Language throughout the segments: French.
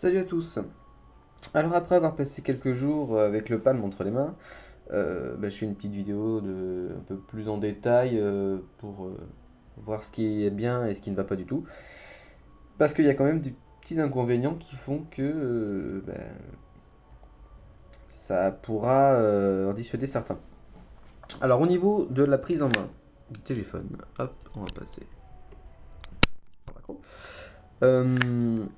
Salut à tous. Alors après avoir passé quelques jours avec le Palm entre les mains, je fais une petite vidéo un peu plus en détail pour voir ce qui est bien et ce qui ne va pas du tout. Parce qu'il y a quand même des petits inconvénients qui font que ça pourra en dissuader certains. Alors au niveau de la prise en main du téléphone, hop, on va passer en macro.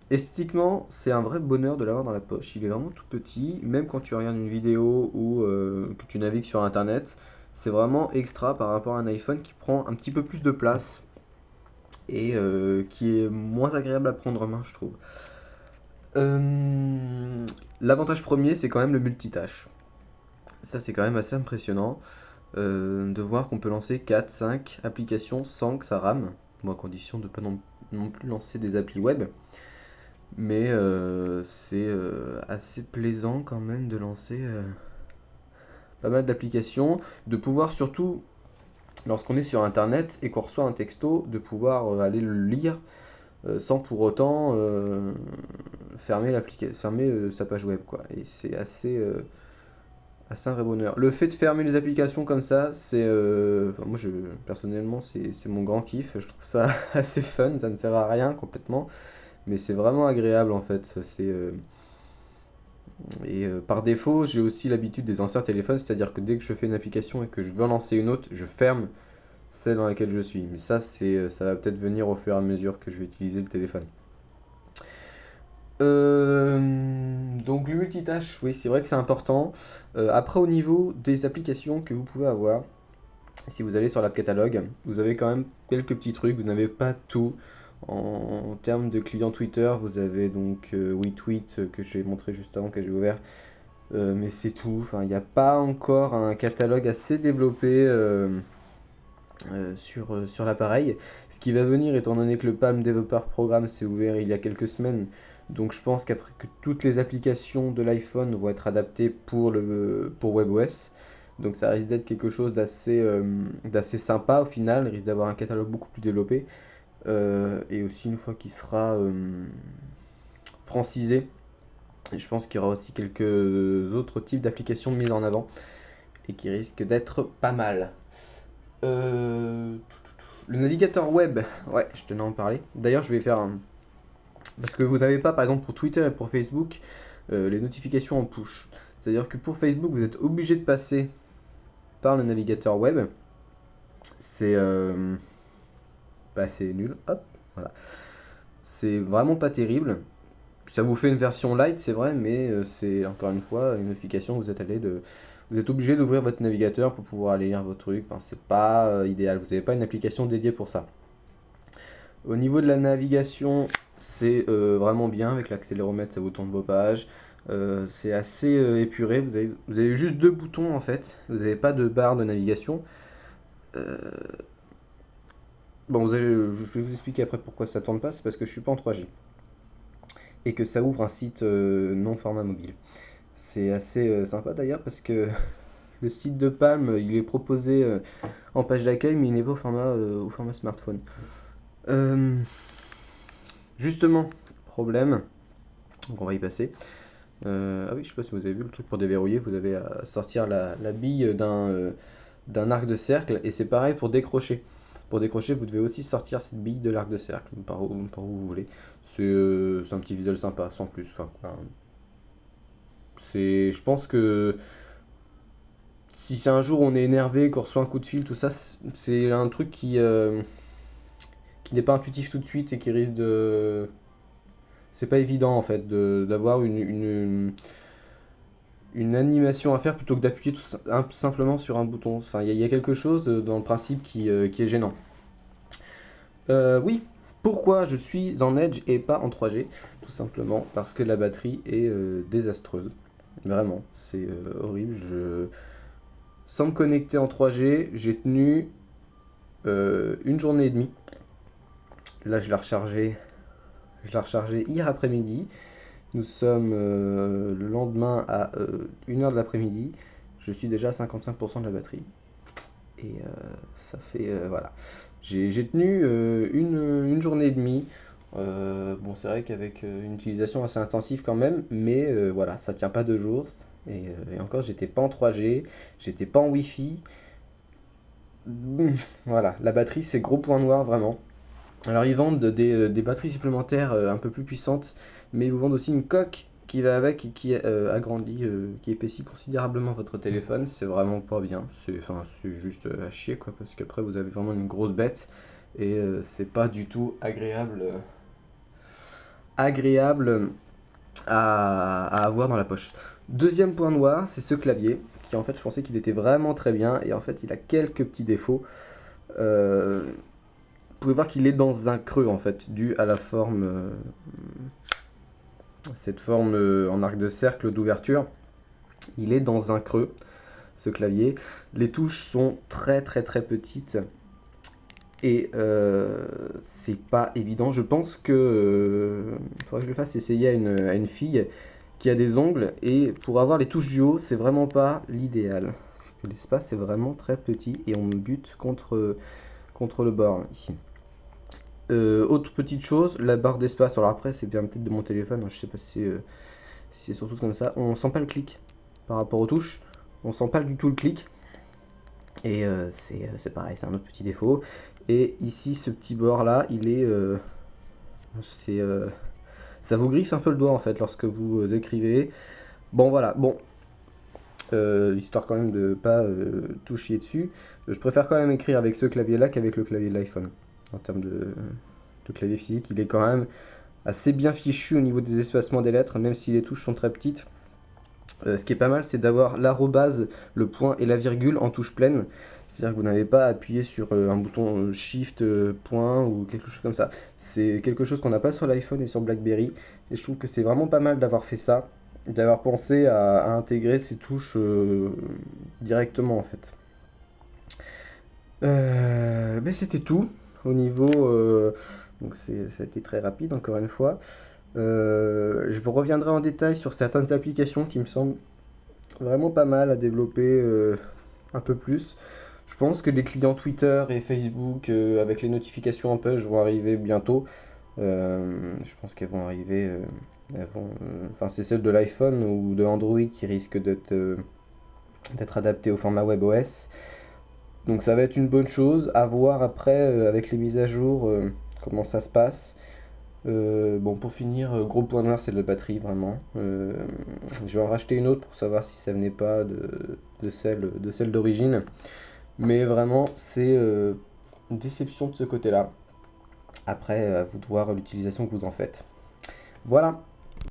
Esthétiquement, c'est un vrai bonheur de l'avoir dans la poche. Il est vraiment tout petit, même quand tu regardes une vidéo ou que tu navigues sur internet, c'est vraiment extra par rapport à un iPhone qui prend un petit peu plus de place et qui est moins agréable à prendre en main, je trouve. Euh, L'avantage premier, c'est quand même le multitâche. Ça, c'est quand même assez impressionnant de voir qu'on peut lancer 4, 5 applications sans que ça rame. Bon, à condition de ne pas non plus lancer des applis web. Mais c'est assez plaisant quand même de lancer pas mal d'applications, de pouvoir surtout, lorsqu'on est sur Internet et qu'on reçoit un texto, de pouvoir aller le lire sans pour autant fermer sa page web, quoi. Et c'est assez un vrai bonheur. Le fait de fermer les applications comme ça, enfin, moi personnellement, c'est mon grand kiff. Je trouve ça assez fun, ça ne sert à rien complètement, mais c'est vraiment agréable en fait. Par défaut, j'ai aussi l'habitude des anciens téléphones, c'est-à-dire que dès que je fais une application et que je veux en lancer une autre, je ferme celle dans laquelle je suis. Mais ça, ça va peut-être venir au fur et à mesure que je vais utiliser le téléphone. Donc le multitâche, oui, c'est vrai que c'est important. Après, au niveau des applications que vous pouvez avoir, si vous allez sur l'app catalogue, vous avez quand même quelques petits trucs. Vous n'avez pas tout. En termes de clients Twitter, vous avez donc WeTweet que je vais montrer juste avant que j'ai ouvert. Mais c'est tout. Enfin, il n'y a pas encore un catalogue assez développé sur l'appareil. Ce qui va venir, étant donné que le Palm Developer Program s'est ouvert il y a quelques semaines, donc je pense qu'après que toutes les applications de l'iPhone vont être adaptées pour WebOS, donc ça risque d'être quelque chose d'assez sympa au final, il risque d'avoir un catalogue beaucoup plus développé. Et aussi une fois qu'il sera francisé, je pense qu'il y aura aussi quelques autres types d'applications mises en avant et qui risquent d'être pas mal. Euh, le navigateur web, ouais, je tenais à en parler. D'ailleurs, je vais faire un. Parce que vous n'avez pas, par exemple, pour Twitter et pour Facebook, les notifications en push. C'est-à-dire que pour Facebook, vous êtes obligé de passer par le navigateur web. C'est c'est nul. Hop, voilà. C'est vraiment pas terrible. Ça vous fait une version light, c'est vrai, mais c'est encore une fois une notification. Vous êtes obligé d'ouvrir votre navigateur pour pouvoir aller lire vos trucs. Enfin, c'est pas idéal. Vous n'avez pas une application dédiée pour ça. Au niveau de la navigation, c'est vraiment bien avec l'accéléromètre, ça vous tourne vos pages. C'est assez épuré. Vous avez juste deux boutons en fait. Vous n'avez pas de barre de navigation. Euh, bon, je vais vous expliquer après pourquoi ça tourne pas. C'est parce que je suis pas en 3G et que ça ouvre un site non format mobile. C'est assez sympa d'ailleurs parce que le site de Palm, il est proposé en page d'accueil, mais il n'est pas au format smartphone. Euh, Justement, problème, donc on va y passer. Ah oui, je sais pas si vous avez vu le truc pour déverrouiller, vous avez à sortir la bille d'un arc de cercle, et c'est pareil pour décrocher. Pour décrocher, vous devez aussi sortir cette bille de l'arc de cercle, par où vous voulez. C'est un petit visuel sympa, sans plus. Enfin, quoi. Je pense que si c'est un jour où on est énervé, qu'on reçoit un coup de fil, tout ça, c'est un truc qui n'est pas intuitif tout de suite et qui risque de. C'est pas évident en fait d'avoir une animation à faire plutôt que d'appuyer tout simplement sur un bouton. Enfin, il y a quelque chose dans le principe qui est gênant. Oui, pourquoi je suis en Edge et pas en 3G? Tout simplement parce que la batterie est désastreuse. Vraiment, c'est horrible. Sans me connecter en 3G, j'ai tenu une journée et demie. Là, je l'ai rechargé hier après-midi. Nous sommes le lendemain à 1h de l'après-midi. Je suis déjà à 55% de la batterie. Et ça fait. Voilà. J'ai tenu une journée et demie. Bon, bon, c'est vrai qu'avec une utilisation assez intensive quand même, mais voilà, ça tient pas 2 jours. Et encore, j'étais pas en 3G, j'étais pas en Wi-Fi. Voilà, la batterie, c'est gros point noir vraiment. Alors, ils vendent des batteries supplémentaires un peu plus puissantes, mais ils vous vendent aussi une coque qui va avec et qui agrandit, qui épaissit considérablement votre téléphone. C'est vraiment pas bien. C'est juste à chier quoi, parce qu'après vous avez vraiment une grosse bête et c'est pas du tout agréable à avoir dans la poche. Deuxième point noir, c'est ce clavier qui en fait je pensais qu'il était vraiment très bien et en fait il a quelques petits défauts. Vous pouvez voir qu'il est dans un creux en fait, dû à la forme, cette forme en arc de cercle d'ouverture. Il est dans un creux, ce clavier. Les touches sont très très très petites et c'est pas évident. Je pense que faudrait que je le fasse essayer à une fille qui a des ongles et pour avoir les touches du haut, c'est vraiment pas l'idéal. L'espace est vraiment très petit et on me bute contre le bord ici. Autre petite chose, la barre d'espace. Alors après, c'est bien peut-être de mon téléphone, hein, je sais pas si c'est surtout comme ça. On sent pas le clic par rapport aux touches. On sent pas du tout le clic. Et c'est pareil, c'est un autre petit défaut. Et ici, ce petit bord là, il est. C'est, ça vous griffe un peu le doigt en fait lorsque vous écrivez. Bon voilà, bon. Histoire quand même de pas tout chier dessus. Je préfère quand même écrire avec ce clavier là qu'avec le clavier de l'iPhone. En termes de clavier physique, il est quand même assez bien fichu au niveau des espacements des lettres, même si les touches sont très petites. Ce qui est pas mal, c'est d'avoir l'arrobase, le point et la virgule en touche pleine. C'est-à-dire que vous n'avez pas à appuyer sur un bouton Shift, point ou quelque chose comme ça. C'est quelque chose qu'on n'a pas sur l'iPhone et sur BlackBerry. Et je trouve que c'est vraiment pas mal d'avoir fait ça, d'avoir pensé à intégrer ces touches directement en fait. Mais c'était tout au niveau. Donc ça a été très rapide encore une fois. Je vous reviendrai en détail sur certaines applications qui me semblent vraiment pas mal à développer un peu plus. Je pense que les clients Twitter et Facebook avec les notifications en push vont arriver bientôt. Je pense qu'elles vont arriver. Enfin, c'est celle de l'iPhone ou de Android qui risquent d'être adaptées au format WebOS. Donc ça va être une bonne chose. À voir après avec les mises à jour comment ça se passe. Bon, pour finir, gros point noir, c'est de la batterie, vraiment. Je vais en racheter une autre pour savoir si ça venait pas de celle d'origine. Mais vraiment, c'est une déception de ce côté-là. Après, à vous de voir l'utilisation que vous en faites. Voilà.